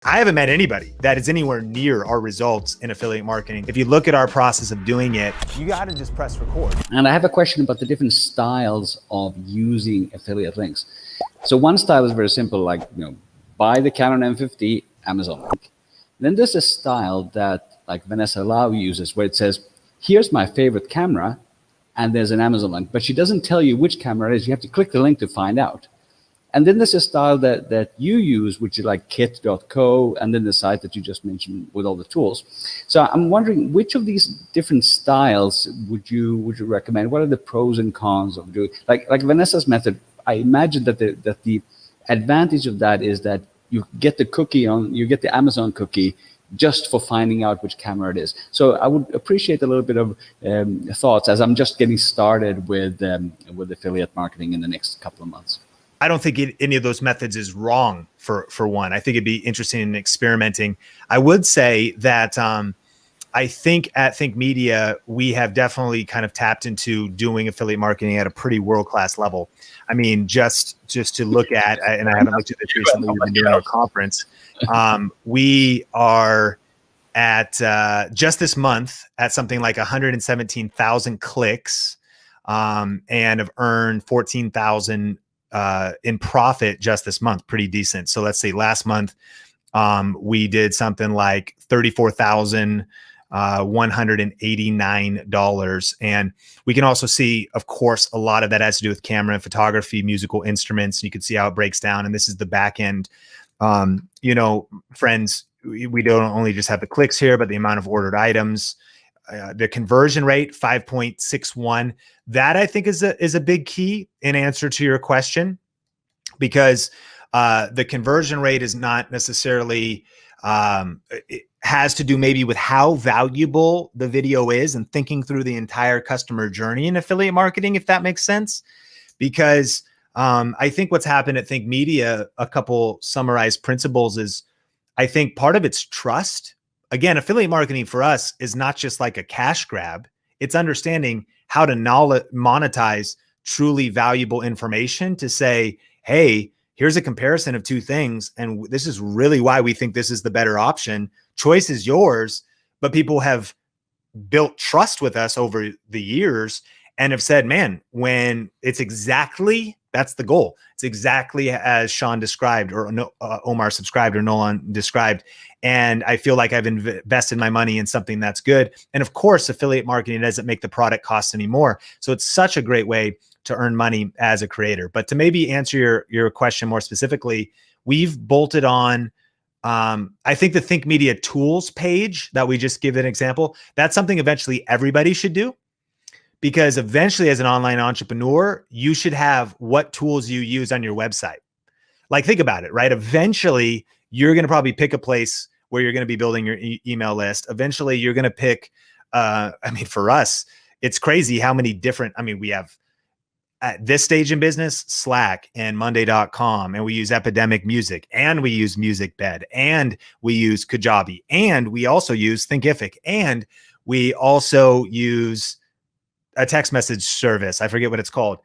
I haven't met anybody that is anywhere near our results in affiliate marketing. If you look at our process of doing it, you got to just press record. And I have a question about the different styles of using affiliate links. So one style is very simple, like, buy the Canon M50, Amazon link. Then there's a style that like Vanessa Lau uses where it says, here's my favorite camera, and there's an Amazon link, but she doesn't tell you which camera it is. You have to click the link to find out. And then there's a style that you use, which is like kit.co, and then the site that you just mentioned with all the tools. So I'm wondering, which of these different styles would you recommend? What are the pros and cons of doing like Vanessa's method? I imagine that the advantage of that is that you get the Amazon cookie just for finding out which camera it is. So I would appreciate a little bit of thoughts as I'm just getting started with affiliate marketing in the next couple of months. I don't think any of those methods is wrong for one. I think it'd be interesting in experimenting. I would say that I think at Think Media, we have definitely kind of tapped into doing affiliate marketing at a pretty world-class level. I mean, just to look at, and I haven't looked at this recently, we've been doing our conference. We are at just this month at something like 117,000 clicks and have earned 14,000 in profit just this month. Pretty decent. So let's say last month we did something like $34,189. And we can also see, of course, a lot of that has to do with camera and photography, musical instruments. You can see how it breaks down. And this is the back end. Friends, we don't only just have the clicks here, but the amount of ordered items, the conversion rate, 5.61. That I think is a big key in answer to your question, because the conversion rate is not necessarily, it has to do maybe with how valuable the video is and thinking through the entire customer journey in affiliate marketing, if that makes sense. Because I think what's happened at Think Media, a couple summarized principles is, I think part of it's trust. Again, affiliate marketing for us is not just like a cash grab. It's understanding how to monetize truly valuable information to say, hey, here's a comparison of two things. And this is really why we think this is the better option. Choice is yours, but people have built trust with us over the years and have said, man, when it's exactly, that's the goal. It's exactly as Sean described, or Omar subscribed, or Nolan described. And I feel like I've invested my money in something that's good. And of course, affiliate marketing doesn't make the product cost anymore. So it's such a great way to earn money as a creator. But to maybe answer your question more specifically, we've bolted on, I think the Think Media tools page that we just give an example, that's something eventually everybody should do. Because eventually as an online entrepreneur, you should have what tools you use on your website. Like, think about it, right? Eventually, you're going to probably pick a place where you're going to be building your email list. Eventually, you're going to pick, for us, it's crazy how many different, we have at this stage in business, Slack and Monday.com, and we use Epidemic Music, and we use MusicBed, and we use Kajabi, and we also use Thinkific, and we also use a text message service. I forget what it's called.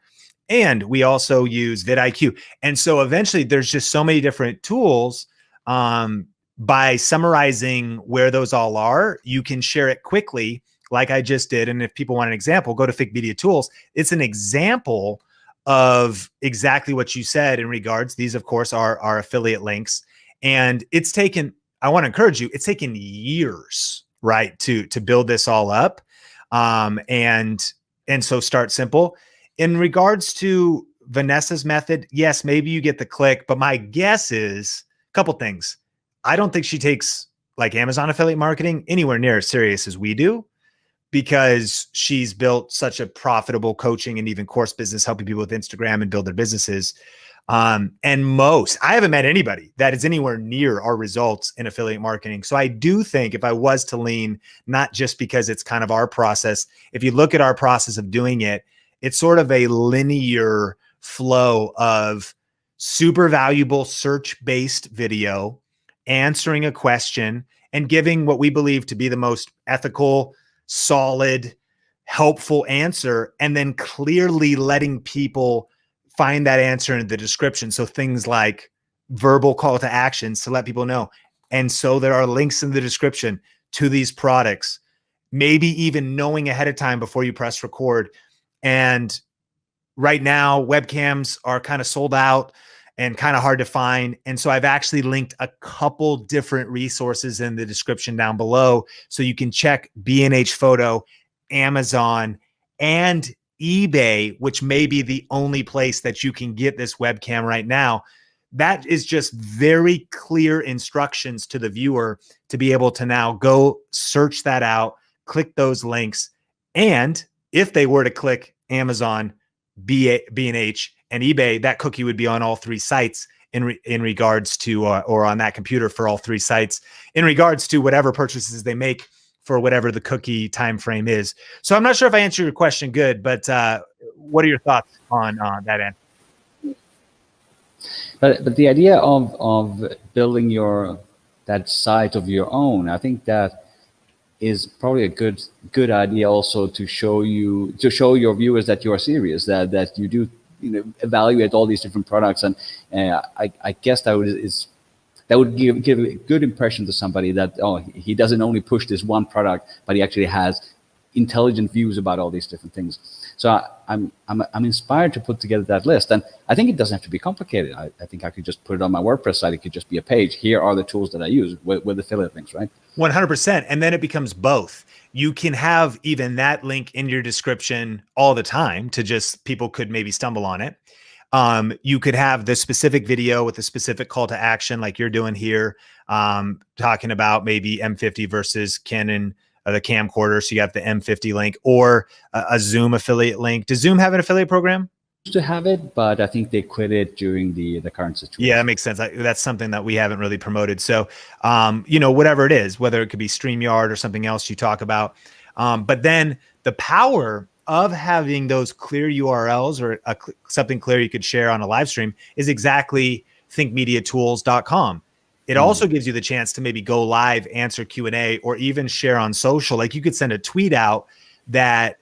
And we also use vidIQ. And so eventually there's just so many different tools. By summarizing where those all are, you can share it quickly like I just did. And if people want an example, go to Think Media Tools. It's an example of exactly what you said in regards. These, of course, are our affiliate links. And it's taken, I want to encourage you, it's taken years, right, to build this all up. And so start simple. In regards to Vanessa's method, yes, maybe you get the click, but my guess is a couple things. I don't think she takes like Amazon affiliate marketing anywhere near as serious as we do, because she's built such a profitable coaching and even course business, helping people with Instagram and build their businesses. And I haven't met anybody that is anywhere near our results in affiliate marketing. So I do think if I was to lean, not just because it's kind of our process, if you look at our process of doing it, it's sort of a linear flow of super valuable search-based video, answering a question, and giving what we believe to be the most ethical, solid, helpful answer, and then clearly letting people find that answer in the description. So things like verbal call to actions to let people know, And so there are links in the description to these products, maybe even knowing ahead of time before you press record. And right now, webcams are kind of sold out and kind of hard to find. And so I've actually linked a couple different resources in the description down below. So you can check B&H Photo, Amazon, and eBay, which may be the only place that you can get this webcam right now. That is just very clear instructions to the viewer to be able to now go search that out, click those links. And if they were to click Amazon, B&H, and eBay, that cookie would be on all three sites in regards to, or on that computer for all three sites in regards to whatever purchases they make for whatever the cookie time frame is. So I'm not sure if I answered your question good, but what are your thoughts on that answer? But the idea of building that site of your own, I think that is probably a good idea also to show your viewers that you are serious, that you do evaluate all these different products, and I guess that would give a good impression to somebody that, oh, he doesn't only push this one product, but he actually has intelligent views about all these different things. So I'm inspired to put together that list, and I think it doesn't have to be complicated. I think I could just put it on my WordPress site. It could just be a page. Here are the tools that I use with affiliate links, right? 100%. And then it becomes both. You can have even that link in your description all the time to just people could maybe stumble on it. You could have the specific video with a specific call to action, like you're doing here, talking about maybe M50 versus Canon, the camcorder. So you have the M50 link, or a Zoom affiliate link. Does Zoom have an affiliate program? Used to have it, but I think they quit it during the current situation. Yeah, that makes sense. That's something that we haven't really promoted. So, whatever it is, whether it could be StreamYard or something else you talk about. But then the power of having those clear URLs or something clear you could share on a live stream is exactly thinkmediatools.com. It also gives you the chance to maybe go live, answer Q&A, or even share on social. Like you could send a tweet out that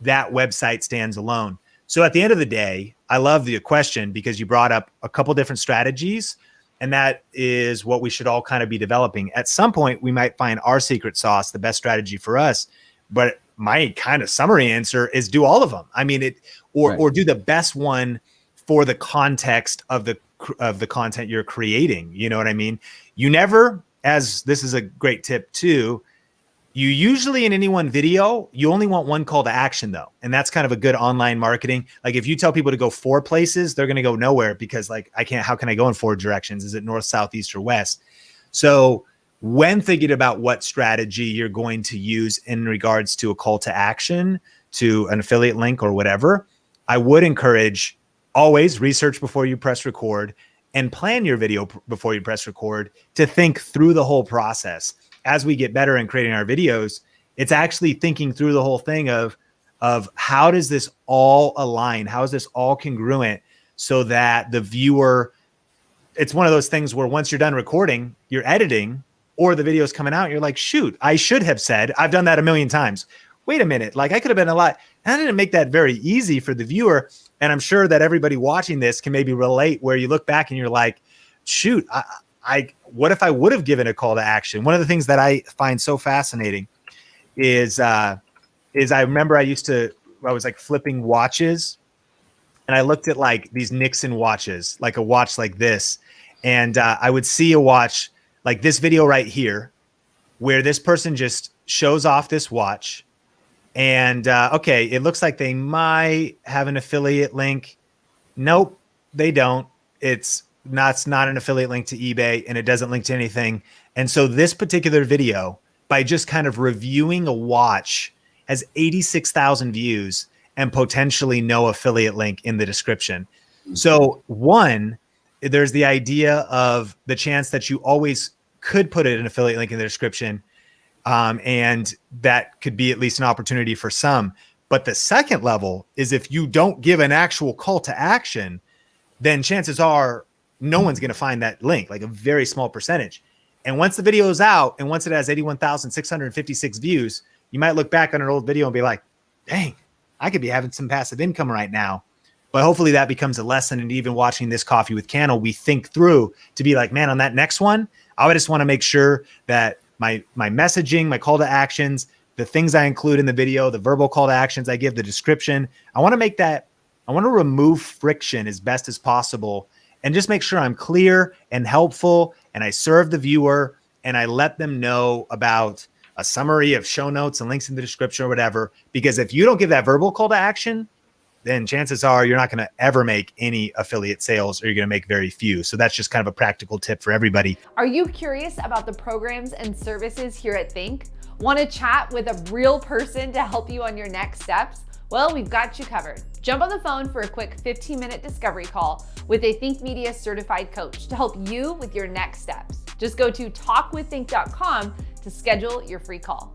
website stands alone. So at the end of the day, I love the question because you brought up a couple different strategies, and that is what we should all kind of be developing. At some point, we might find our secret sauce, the best strategy for us. But my kind of summary answer is do all of them. I mean, or do the best one for the context of the content you're creating. You know what I mean? You never, as this is a great tip too, you usually in any one video, you only want one call to action though. And that's kind of a good online marketing. Like if you tell people to go 4 places, they're going to go nowhere because like, how can I go in 4 directions? Is it north, south, east, or west? So when thinking about what strategy you're going to use in regards to a call to action, to an affiliate link or whatever, I would encourage always research before you press record and plan your video before you press record to think through the whole process. As we get better in creating our videos, it's actually thinking through the whole thing of how does this all align? How is this all congruent so that the viewer, it's one of those things where once you're done recording, you're editing or the video's coming out, you're like, shoot, I should have said, I've done that a million times. Wait a minute, like I could have been a lot. I didn't make that very easy for the viewer. And I'm sure that everybody watching this can maybe relate where you look back and you're like, shoot, what if I would have given a call to action? One of the things that I find so fascinating is I remember I was like flipping watches and I looked at like these Nixon watches, like a watch like this. And I would see a watch like this video right here, where this person just shows off this watch. And okay, it looks like they might have an affiliate link. Nope, they don't. It's not an affiliate link to eBay, and it doesn't link to anything. And so this particular video, by just kind of reviewing a watch, has 86,000 views and potentially no affiliate link in the description. So one, there's the idea of the chance that you always could put an affiliate link in the description. And that could be at least an opportunity for some. But the second level is if you don't give an actual call to action, then chances are no one's going to find that link, like a very small percentage. And once the video is out and once it has 81,656 views, you might look back on an old video and be like, dang, I could be having some passive income right now. But hopefully that becomes a lesson. And even watching this Coffee with Candle, we think through to be like, man, on that next one, I would just want to make sure that my messaging, my call to actions, the things I include in the video, the verbal call to actions I give, the description, I want to remove friction as best as possible and just make sure I'm clear and helpful, and I serve the viewer and I let them know about a summary of show notes and links in the description or whatever. Because if you don't give that verbal call to action, then chances are you're not going to ever make any affiliate sales, or you're going to make very few. So that's just kind of a practical tip for everybody. Are you curious about the programs and services here at Think? Want to chat with a real person to help you on your next steps? Well, we've got you covered. Jump on the phone for a quick 15-minute discovery call with a Think Media certified coach to help you with your next steps. Just go to talkwiththink.com to schedule your free call.